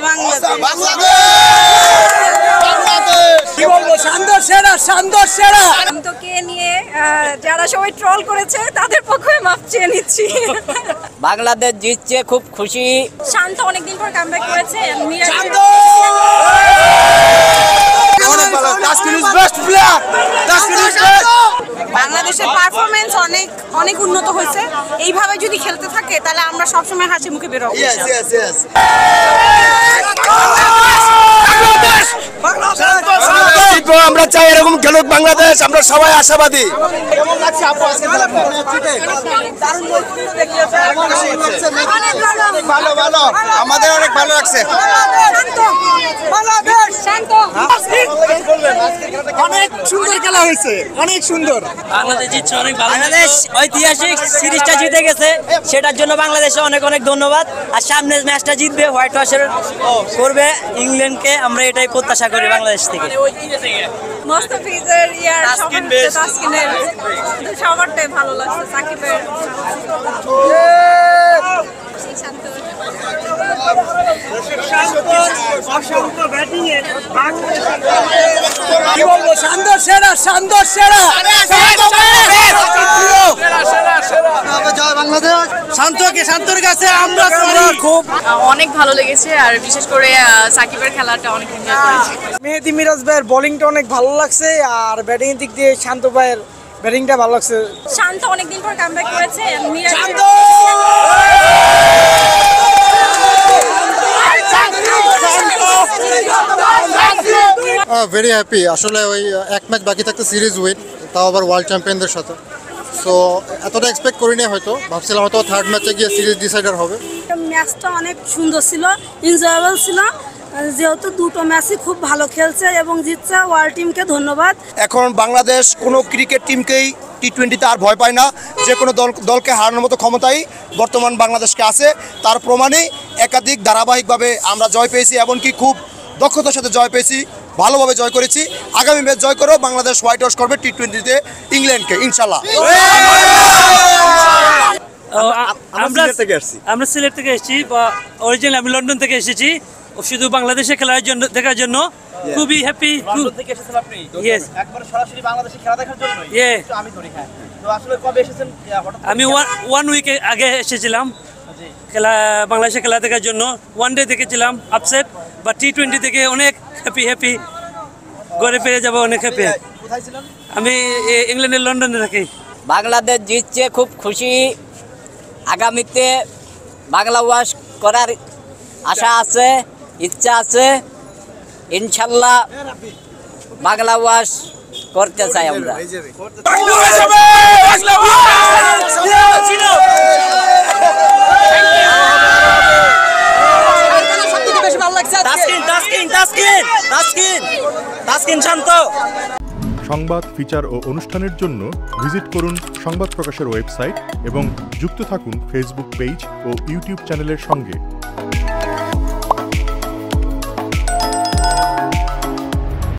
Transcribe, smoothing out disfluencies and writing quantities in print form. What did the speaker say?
বাংলাদেশ কি বলবো, শান্তর সেরা। শান্তকে নিয়ে যারা সবাই ট্রল করেছে তাদের পক্ষে মাফ চেয়ে নিচ্ছি। বাংলাদেশ জিতছে, খুব খুশি। শান্ত অনেকদিন পর কামব্যাক করেছে। বাংলাদেশের পারফরমেন্স অনেক উন্নত হয়েছে। এইভাবে যদি খেলতে থাকে তাহলে আমরা সবসময় হাসি মুখে বেরোবো। আমরা চাই এরকম খেলুক বাংলাদেশ, আমরা সবাই আশাবাদী। আমাদের অনেক ভালো লাগছে। অনেক সুন্দর খেলা হয়েছে, অনেক সুন্দর। বাংলাদেশ জিতছে, অনেক ভালো। বাংলাদেশ ঐতিহাসিক সিরিজটা জিতে গেছে, সেটার জন্য বাংলাদেশে অনেক অনেক ধন্যবাদ। আর সামনে ম্যাচটা জিতবে, হোয়াইট ওয়াশের করবে ইংল্যান্ডকে, আমরা এটাই প্রত্যাশা করি বাংলাদেশ থেকে। মোস্তাফিজের তাসকিনের সবারটাই ভালো লাগছে। সাকিবের কি বলবো, শান্তর সেরা। শান্তর কাছে আমরা খুব অনেক ভালো লেগেছে, আর বিশেষ করে সাকিবের খেলাটা অনেক এনজয় করেছি। মেহেদী মিরাজ ভাইয়ের বোলিংটা অনেক ভালো লাগছে, আর ব্যাটিং দিক দিয়ে শান্ত ভাইয়ের ব্যাটিংটা ভালো লাগছে। শান্ত অনেকদিন পর কামব্যাক করেছে। Very happy. আসলে ওই এক ম্যাচ বাকি থাকতে সিরিজ উইন, তাও আবার ওয়ার্ল্ড চ্যাম্পিয়নদের সাথে। সো এতটা এক্সপেক্ট করিনি, হয়তো ভাবছিলাম হয়তো থার্ড ম্যাচে গিয়ে সিরিজ ডিসাইডার হবে। ম্যাচটা অনেক সুন্দর ছিল, এনজয়েবল ছিল, যেহেতু দুটো ম্যাচই খুব ভালো খেলছে এবং জিতছে। ওয়ার্ল্ড টিমকে ধন্যবাদ। এখন বাংলাদেশ কোনো ক্রিকেট টিমকেই টি-20তে আর ভয় পায় না। যে কোনো দলকে হারানোর মতো ক্ষমতাই বর্তমান বাংলাদেশকে আছে। তার প্রমাণে একাধিক ধারাবাহিকভাবে আমরা জয় পেয়েছি, এমনকি খুব দক্ষতার সাথে জয় পেয়েছি, ভালোভাবে জয় করেছি। আগামী ম্যাচ জয় করেও বাংলাদেশ হোয়াইট ওয়াশ করবে টি-20তে ইংল্যান্ডকে, ইনশাল্লাহ। আমরা সিলেট থেকে এসেছি, অরিজিনাল আমি লন্ডন থেকে এসেছি শুধু বাংলাদেশে খেলার জন্য, দেখার জন্য। খুবই হ্যাপি। আমি 1 উইক আগে এসেছিলাম খেলা, বাংলাদেশে খেলা দেখার জন্য। 1 ডে দেখেছিলাম আপসেট, বা টি-20 থেকে অনেক হ্যাপি। ঘরে ফিরে যাবো অনেক হ্যাপি। আমি ইংল্যান্ডের লন্ডনে থাকি। বাংলাদেশ জিতছে, খুব খুশি। আগামীতে বাংলা ওয়াশ করার আশা আছে, ইচ্ছা আছে। ইনশাল্লাহ বাংলা ওয়াশ করতে চাই আমরা। তাসকিন শান্ত। সংবাদ, ফিচার ও অনুষ্ঠানের জন্য ভিজিট করুন সংবাদ প্রকাশের ওয়েবসাইট এবং যুক্ত থাকুন ফেসবুক পেজ ও ইউটিউব চ্যানেলের সঙ্গে।